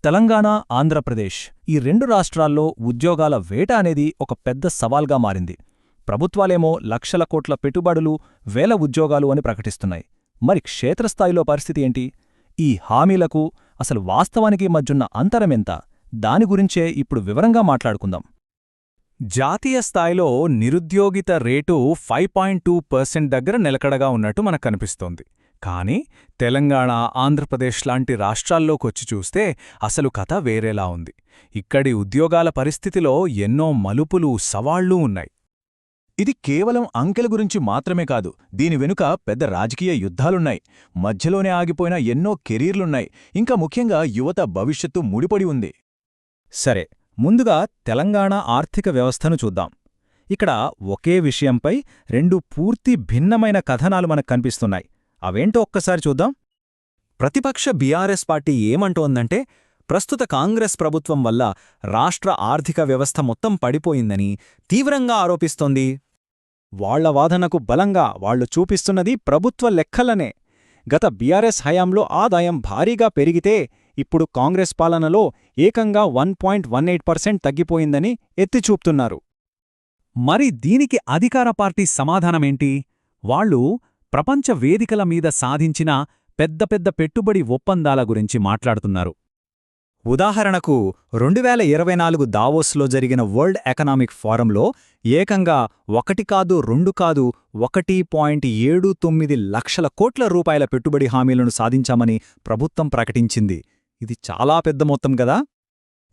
తెలంగాణ, ఆంధ్రప్రదేశ్ ఈ రెండు రాష్ట్రాల్లో ఉద్యోగాల వేట అనేది ఒక పెద్ద సవాల్గా మారింది. ప్రభుత్వాలేమో లక్షల కోట్ల పెట్టుబడులు, వేల ఉద్యోగాలు అని ప్రకటిస్తున్నాయి. మరి క్షేత్రస్థాయిలో పరిస్థితి ఏంటి? ఈ హామీలకు అసలు వాస్తవానికి మధ్యున్న అంతరమెంత? దాని గురించే ఇప్పుడు వివరంగా మాట్లాడుకుందాం. జాతీయ స్థాయిలో నిరుద్యోగిత రేటు 5.2% దగ్గర నిలకడగా ఉన్నట్టు మనకు కనిపిస్తోంది. కానీ తెలంగాణ, ఆంధ్రప్రదేశ్ లాంటి రాష్ట్రాల్లోకొచ్చి చూస్తే అసలు కథ వేరేలా ఉంది. ఇక్కడి ఉద్యోగాల పరిస్థితిలో ఎన్నో మలుపులు, సవాళ్లూ ఉన్నాయి. ఇది కేవలం అంకెల గురించి మాత్రమే కాదు, దీని వెనుక పెద్ద రాజకీయ యుద్ధాలున్నాయి. మధ్యలోనే ఆగిపోయిన ఎన్నో కెరీర్లున్నాయి. ఇంకా ముఖ్యంగా యువత భవిష్యత్తు ముడిపడి ఉంది. సరే, ముందుగా తెలంగాణ ఆర్థిక వ్యవస్థను చూద్దాం. ఇక్కడ ఒకే విషయంపై రెండు పూర్తి భిన్నమైన కథనాలు మనకు కనిపిస్తున్నాయి. అవేంటో ఒక్కసారి చూద్దాం. ప్రతిపక్ష బీఆర్ఎస్ పార్టీ ఏమంటోందంటే, ప్రస్తుత కాంగ్రెస్ ప్రభుత్వం వల్ల రాష్ట్ర ఆర్థిక వ్యవస్థ మొత్తం పడిపోయిందని తీవ్రంగా ఆరోపిస్తోంది. వాళ్ల వాదనకు బలంగా వాళ్లు చూపిస్తున్నది ప్రభుత్వ లెక్కలనే. గత బీఆర్ఎస్ హయాంలో ఆదాయం భారీగా పెరిగితే ఇప్పుడు కాంగ్రెస్ పాలనలో ఏకంగా 1.18% తగ్గిపోయిందని ఎత్తిచూపుతున్నారు. మరి దీనికి అధికార పార్టీ సమాధానమేంటి? వాళ్లు ప్రపంచ వేదికల మీద సాధించిన పెద్ద పెద్ద పెట్టుబడి ఒప్పందాల గురించి మాట్లాడుతున్నారు. ఉదాహరణకు 2024 దావోస్లో జరిగిన వరల్డ్ ఎకనామిక్ ఫోరంలో ఏకంగా 1 కాదు 2 కాదు 1.79 లక్షల కోట్ల రూపాయల పెట్టుబడి హామీలను సాధించామని ప్రభుత్వం ప్రకటించింది. ఇది చాలా పెద్ద మొత్తం గదా.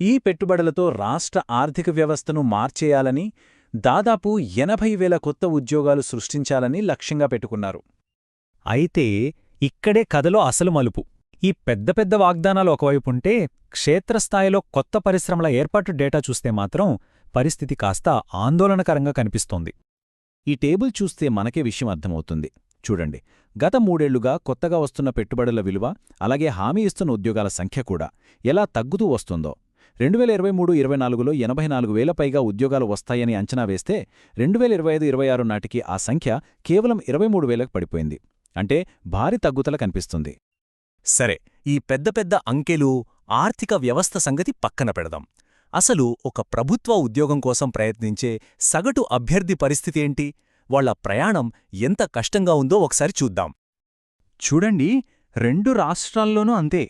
ఈ పెట్టుబడులతో రాష్ట్ర ఆర్థిక వ్యవస్థను మార్చేయాలని, దాదాపు 80,000 కొత్త ఉద్యోగాలు సృష్టించాలని లక్ష్యంగా పెట్టుకున్నారు. అయితే ఇక్కడే కథలో అసలు మలుపు. ఈ పెద్ద పెద్ద వాగ్దానాలు ఒకవైపుంటే, క్షేత్రస్థాయిలో కొత్త పరిశ్రమల ఏర్పాటు డేటా చూస్తే మాత్రం పరిస్థితి కాస్త ఆందోళనకరంగా కనిపిస్తోంది. ఈ టేబుల్ చూస్తే మనకే విషయం అర్థమవుతుంది. చూడండి, గత 3 ఏళ్లుగా కొత్తగా వస్తున్న పెట్టుబడుల విలువ, అలాగే హామీ ఇస్తున్న ఉద్యోగాల సంఖ్య కూడా ఎలా తగ్గుతూ వస్తుందో. 2023-24లో 84,000 పైగా ఉద్యోగాలు వస్తాయని అంచనా వేస్తే 2025-26 నాటికి ఆ సంఖ్య కేవలం 23,000కు పడిపోయింది. అంటే భారీ తగ్గుదల కనిపిస్తుంది. సరే, ఈ పెద్ద పెద్ద అంకెలు, ఆర్థిక వ్యవస్థ సంగతి పక్కన పెడదాం. అసలు ఒక ప్రభుత్వ ఉద్యోగం కోసం ప్రయత్నించే సగటు అభ్యర్థి పరిస్థితి ఏంటి? వాళ్ల ప్రయాణం ఎంత కష్టంగా ఉందో ఒకసారి చూద్దాం. చూడండి, రెండు రాష్ట్రాల్లోనూ అంతే.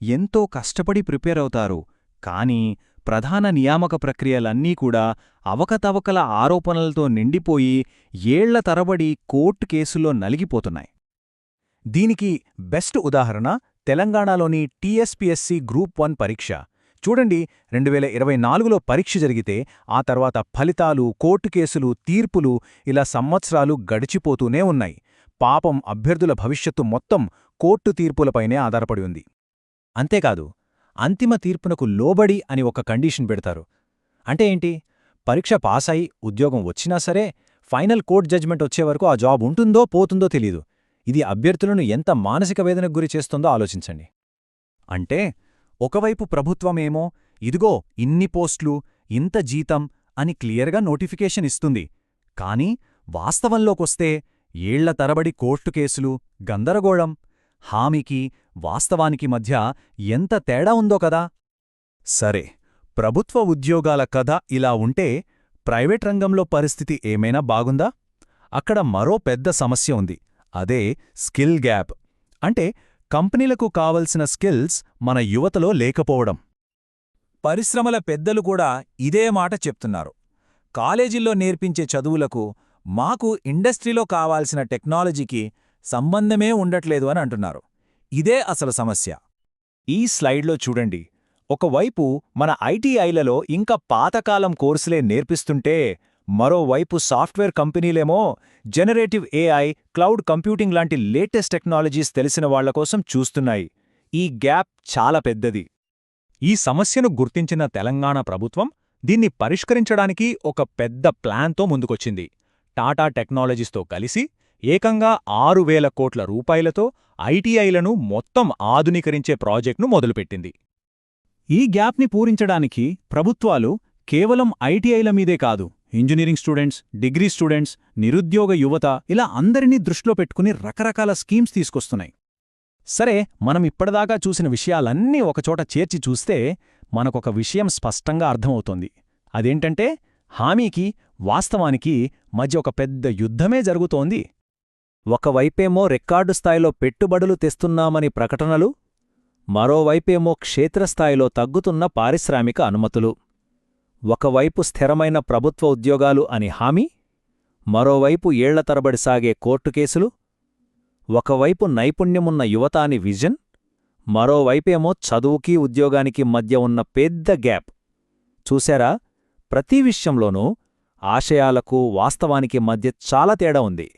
ఎంతో కష్టపడి ప్రిపేర్ అవుతారు. కానీ ప్రధాన నియామక ప్రక్రియలన్నీ కూడా అవకతవకల ఆరోపణలతో నిండిపోయి ఏళ్ల తరబడి కోర్టు కేసుల్లో నలిగిపోతున్నాయి. దీనికి బెస్ట్ ఉదాహరణ తెలంగాణలోని టీఎస్పీఎస్సీ గ్రూప్ 1 పరీక్ష. చూడండి, 2024లో పరీక్ష జరిగితే ఆ తర్వాత ఫలితాలు, కోర్టు కేసులు, తీర్పులు ఇలా సంవత్సరాలు గడిచిపోతూనే ఉన్నాయి. పాపం అభ్యర్థుల భవిష్యత్తు మొత్తం కోర్టు తీర్పులపైనే ఆధారపడి ఉంది. అంతేకాదు, అంతిమ తీర్పునకు లోబడి అని ఒక కండీషన్ పెడతారు. అంటే ఏంటి? పరీక్ష పాసై ఉద్యోగం వచ్చినా సరే ఫైనల్ కోర్ట్ జడ్జ్మెంట్ వచ్చేవరకు ఆ జాబ్ ఉంటుందో పోతుందో తెలీదు. ఇది అభ్యర్థులను ఎంత మానసిక వేదనకు గురి చేస్తుందో ఆలోచించండి. అంటే ఒకవైపు ప్రభుత్వమేమో ఇదిగో ఇన్ని పోస్టులు, ఇంత జీతం అని క్లియర్గా నోటిఫికేషన్ ఇస్తుంది. కానీ వాస్తవంలోకొస్తే ఏళ్ల తరబడి కోర్టు కేసులు, గందరగోళం. హామీకి వాస్తవానికి మధ్య ఎంత తేడా ఉందో కదా. సరే, ప్రభుత్వ ఉద్యోగాల కథ ఇలా ఉంటే ప్రైవేట్ రంగంలో పరిస్థితి ఏమైనా బాగుందా? అక్కడ మరో పెద్ద సమస్య ఉంది. అదే స్కిల్ గ్యాప్. అంటే కంపెనీలకు కావలసిన స్కిల్స్ మన యువతలో లేకపోవడం. పరిశ్రమల పెద్దలు కూడా ఇదే మాట చెప్తున్నారు. కాలేజీల్లో నేర్పించే చదువులకు మాకు ఇండస్ట్రీలో కావాల్సిన టెక్నాలజీకి సంబంధమే ఉండట్లేదు అని అంటున్నారు. ఇదే అసలు సమస్య. ఈ స్లైడ్లో చూడండి, ఒకవైపు మన ఐటీఐలలో ఇంకా పాతకాలం కోర్సులే నేర్పిస్తుంటే, మరోవైపు సాఫ్ట్వేర్ కంపెనీలేమో జనరేటివ్ ఏఐ, క్లౌడ్ కంప్యూటింగ్ లాంటి లేటెస్ట్ టెక్నాలజీస్ తెలిసిన వాళ్లకోసం చూస్తున్నాయి. ఈ గ్యాప్ చాలా పెద్దది. ఈ సమస్యను గుర్తించిన తెలంగాణ ప్రభుత్వం దీన్ని పరిష్కరించడానికి ఒక పెద్ద ప్లాన్తో ముందుకొచ్చింది. టాటా టెక్నాలజీస్తో కలిసి ఏకంగా 6,000 కోట్ల రూపాయలతో ఐటీఐలను మొత్తం ఆధునీకరించే ప్రాజెక్టును మొదలుపెట్టింది. ఈ గ్యాప్ని పూరించడానికి ప్రభుత్వాలు కేవలం ఐటీఐల మీదే కాదు, ఇంజనీరింగ్ స్టూడెంట్స్, డిగ్రీ స్టూడెంట్స్, నిరుద్యోగ యువత ఇలా అందరినీ దృష్టిలో పెట్టుకుని రకరకాల స్కీమ్స్ తీసుకొస్తున్నాయి. సరే, మనం ఇప్పటిదాకా చూసిన విషయాలన్నీ ఒకచోట చేర్చి చూస్తే మనకొక విషయం స్పష్టంగా అర్థమవుతోంది. అదేంటంటే, హామీకి వాస్తవానికి మధ్య ఒక పెద్ద యుద్ధమే జరుగుతోంది. ఒకవైపేమో రికార్డు స్థాయిలో పెట్టుబడులు తెస్తున్నామని ప్రకటనలు, మరోవైపేమో క్షేత్రస్థాయిలో తగ్గుతున్న పారిశ్రామిక అనుమతులు. ఒకవైపు స్థిరమైన ప్రభుత్వ ఉద్యోగాలు అని హామీ, మరోవైపు ఏళ్ల తరబడి సాగే కోర్టు కేసులు. ఒకవైపు నైపుణ్యమున్న యువత అని విజన్, మరోవైపేమో చదువుకీ ఉద్యోగానికి మధ్య ఉన్న పెద్ద గ్యాప్. చూశారా, ప్రతి విషయంలోనూ ఆశయాలకు వాస్తవానికి మధ్య చాలా తేడా ఉంది.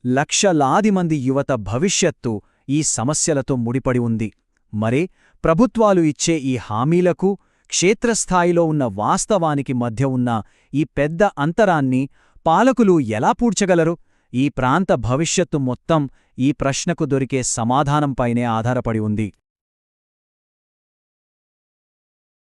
లక్షలాది మంది యువత భవిష్యత్తు ఈ సమస్యలతో ముడిపడి ఉంది. మరే ప్రభుత్వాలు ఇచ్చే ఈ హామీలకు, క్షేత్రస్థాయిలో ఉన్న వాస్తవానికి మధ్య ఉన్న ఈ పెద్ద అంతరాన్ని పాలకులు ఎలా పూడ్చగలరు? ఈ ప్రాంత భవిష్యత్తు మొత్తం ఈ ప్రశ్నకు దొరికే సమాధానంపైనే ఆధారపడి ఉంది.